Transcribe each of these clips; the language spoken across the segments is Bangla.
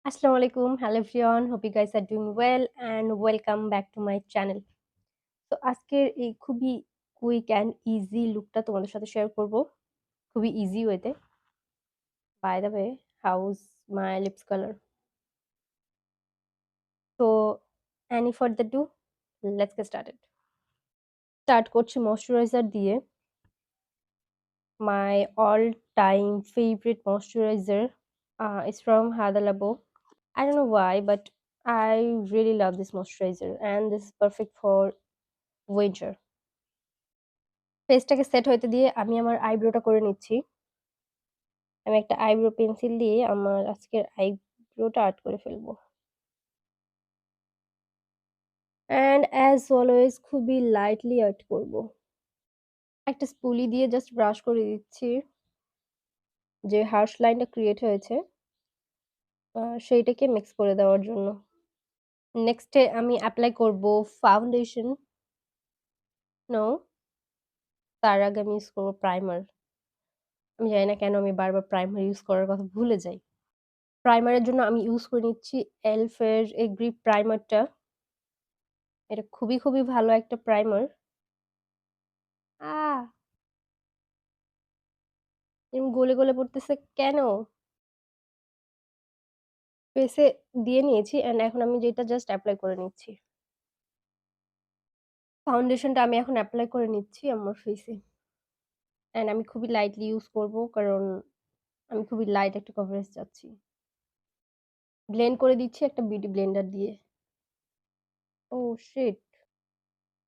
Assalamu alaikum. Hello everyone. Hope you guys are doing well and welcome back to my channel. তো আজকের এই খুবই কুইক অ্যান্ড ইজি লুকটা তোমাদের সাথে শেয়ার করব। খুবই ইজি ওয়েতে। By the way, how's my lips color? So, any further ado, let's get started. Start করছি ময়শ্চারাইজার দিয়ে। My all time favorite moisturizer is from Hada Labo. I don't know why, but I really love this moisturizer and this is perfect for winter. ফেসটাকে সেট হইতে দিয়ে আমি আমার আইব্রোটা করে নিচ্ছি। আমি একটা আইব্রো পেন্সিল দিয়ে আমার আজকের আইব্রোটা আর্ট করে ফেলবো। অ্যান্ড অ্যাজ অলওয়েজ খুবই লাইটলি আর্ট করব। একটা স্পুলি দিয়ে জাস্ট ব্রাশ করে দিচ্ছি। যে হার্শ লাইনটা ক্রিয়েট হয়েছে সেইটাকে মিক্স করে দেওয়ার জন্য। নেক্সটে আমি এপ্লাই করব ফাউন্ডেশন। নো, তার আগে আমি ইউজ করব প্রাইমার। আমি জানি না কেন আমি বারবার প্রাইমার ইউজ করার কথা ভুলে যাই। প্রাইমারের জন্য আমি ইউজ করে নিচ্ছি এলফ এর এই গ্রিপ প্রাইমারটা। এটা খুবই ভালো একটা প্রাইমার। আহ! এরম গলে পড়তেছে কেন? ফেসে দিয়ে নিয়েছি অ্যান্ড এখন আমি যেটা জাস্ট এপ্লাই করে নিচ্ছি। ফাউন্ডেশনটা আমি এখন এপ্লাই করে নিচ্ছি আমার ফেসে। অ্যান্ড আমি খুবই লাইটলি ইউজ করব কারণ আমি খুবই লাইট একটা কভারেজ চাচ্ছি। ব্লেন্ড করে দিচ্ছি একটা বিউটি ব্লেন্ডার দিয়ে। Oh shit!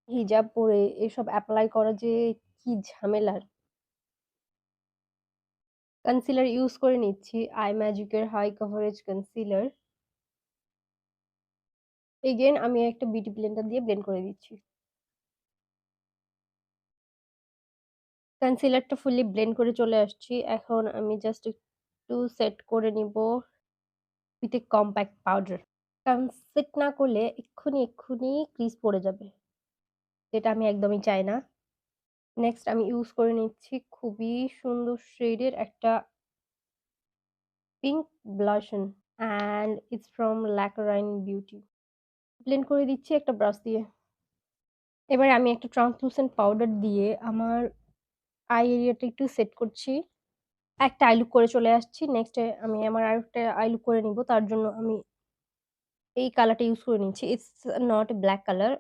হিজাব পরে এসব এপ্লাই করা যে কি ঝামেলার। কনসিলার ইউজ করে নিচ্ছি আই ম্যাজিক এর হাই কভারেজ কনসিলার। এগেইন আমি একটা বিউটি ব্লেন্ডার দিয়ে ব্লেন্ড করে দিচ্ছি। কনসিলারটা ফুললি ব্লেন্ড করে চলে আসছি। এখন আমি জাস্ট একটু সেট করে নিব উইথ এ কম্প্যাক্ট পাউডার। কারণ সেট না করলে এক্ষুনি ক্রিজ পড়ে যাবে। যেটা আমি একদমই চাই না। নেক্সট আমি ইউজ করে নিচ্ছি খুবই সুন্দর শেডের একটা pink blush on and it's from ল্যাকারাইন বিউটি। ব্লেন্ড করে দিচ্ছি একটা ব্রাশ দিয়ে। এবার আমি একটা ট্রান্সলুসেন্ট পাউডার দিয়ে আমার আই এরিয়াটা একটু সেট করছি। একটা আই লুক করে চলে আসছি। নেক্সট আমি আমার আরেকটা আই লুক করে নিব। তার জন্য আমি এই কালারটা ইউজ করে নিচ্ছি। It's not a black colour.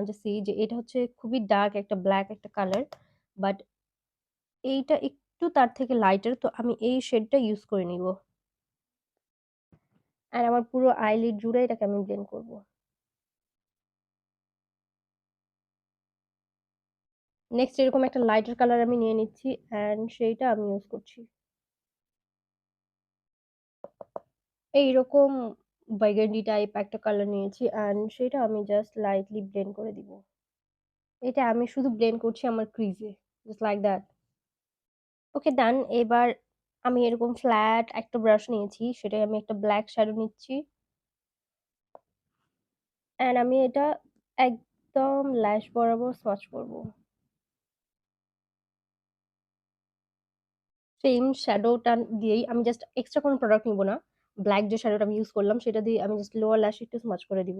Just see যে এটা হচ্ছে খুবই ডার্ক একটা ব্লাক একটা কালার। বাট এইটা একটু তার থেকে লাইটার। তো আমি এই শেডটা ইউজ করে নিব। আর আমার পুরো আইলিড জুড়ে এটাকে আমি ব্লেন্ড করব। নেক্সট এরকম একটা লাইটার কালার আমি নিয়ে নিচ্ছি অ্যান্ড সেইটা আমি ইউজ করছি। এইরকম বার্গান্ডি টাইপ একটা কালার নিয়েছি অ্যান্ড সেটা আমি জাস্ট লাইটলি ব্লেন্ড করে দিব। এটা আমি শুধু ব্লেন্ড করছি আমার ক্রিজে। Just like that. Okay done. এবার আমি এরকম ফ্ল্যাট একটা ব্রাশ নিয়েছি। সেটায় আমি একটা ব্ল্যাক শ্যাডো নিচ্ছি। অ্যান্ড আমি এটা একদম ল্যাশ বরাবর সোয়াচ করব। সেম শ্যাডোটা দিয়েই আমি জাস্ট এক্সট্রা কোনো প্রোডাক্ট নিব না। ব্ল্যাক যে শ্যাডোটা আমি ইউজ করলাম সেটা দিয়ে আমি জাস্ট লোয়ার ল্যাশে একটু স্মাচ করে দিব।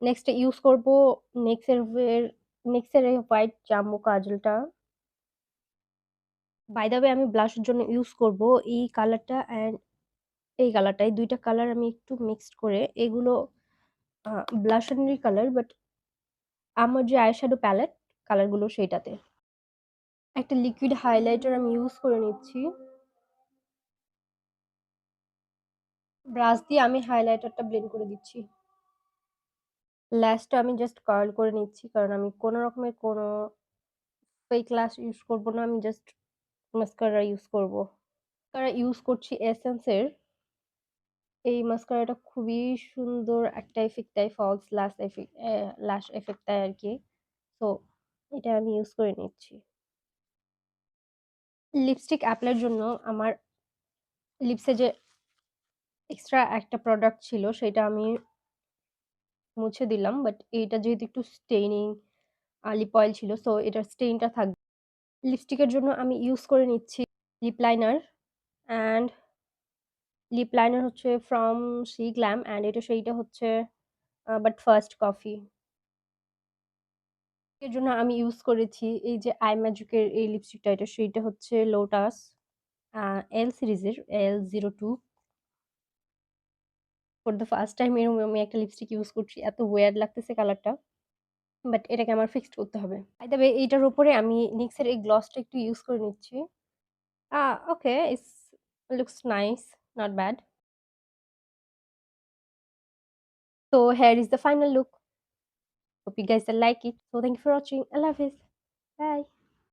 নেক্সট ইউজ করব নেক্সের নেক্সের এই হোয়াইট জাম্বো কাজলটা। বাই দ্য ওয়ে আমি ব্লাশের জন্য ইউজ করব এই কালারটা অ্যান্ড এই কালারটা। এই ২ টা কালার আমি একটু মিক্সড করে এগুলো ব্লাশারেরই কালার বাট আমার যে আইশ্যাডো প্যালেট কালারগুলো সেইটাতে। একটা লিকুইড হাইলাইটার আমি ইউজ করে নিচ্ছি। ব্রাশ দিয়ে আমি হাইলাইটারটা ব্লেন্ড করে দিচ্ছি। ল্যাশটা আমি জাস্ট কার্ল করে নিচ্ছি কারণ আমি কোনো রকমের কোনো ফেক ল্যাশ ইউজ করব না। আমি জাস্ট মাস্কারা ইউজ করব। মাস্কারা ইউজ করছি এসেন্স এর। এই মাস্কারাটা খুবই সুন্দর একটা ইফেক্ট দেয়, ফলস ল্যাশ ইফেক্ট দেয় আরকি। সো এটা আমি ইউজ করে নিচ্ছি। লিপস্টিক অ্যাপ্লাইয়ের জন্য আমার লিপসে যে এক্সট্রা একটা প্রোডাক্ট ছিল সেটা আমি মুছে দিলাম। বাট এইটা যেহেতু একটু স্টেইনিং লিপ অয়েল ছিল সো এটার স্টেইনটা থাকবে। লিপস্টিকের জন্য আমি ইউজ করে নিচ্ছি lip liner and lip liner হচ্ছে ফ্রম She Glam অ্যান্ড এটা সেইটা হচ্ছে বাট ফার্স্ট কফি। এর জন্য আমি ইউজ করেছি এই যে আই ম্যাজিকের এই লিপস্টিকটা, এটা সেইটা হচ্ছে লোটাস এল সিরিজের L02। For the first time এরকম আমি একটা লিপস্টিক ইউজ করছি, এত ওয়ার্ড লাগতেছে কালারটা, বাট এটাকে আমার ফিক্সড করতে হবে। বাই দ্য ওয়ে এইটার উপরে আমি নিক্সের এই গ্লসটা একটু ইউজ করে নিচ্ছি। Okay, it's looks nice, not bad. So here is the final look. Hope you guys will like it. So thank you for watching. Allah Hafiz. Bye.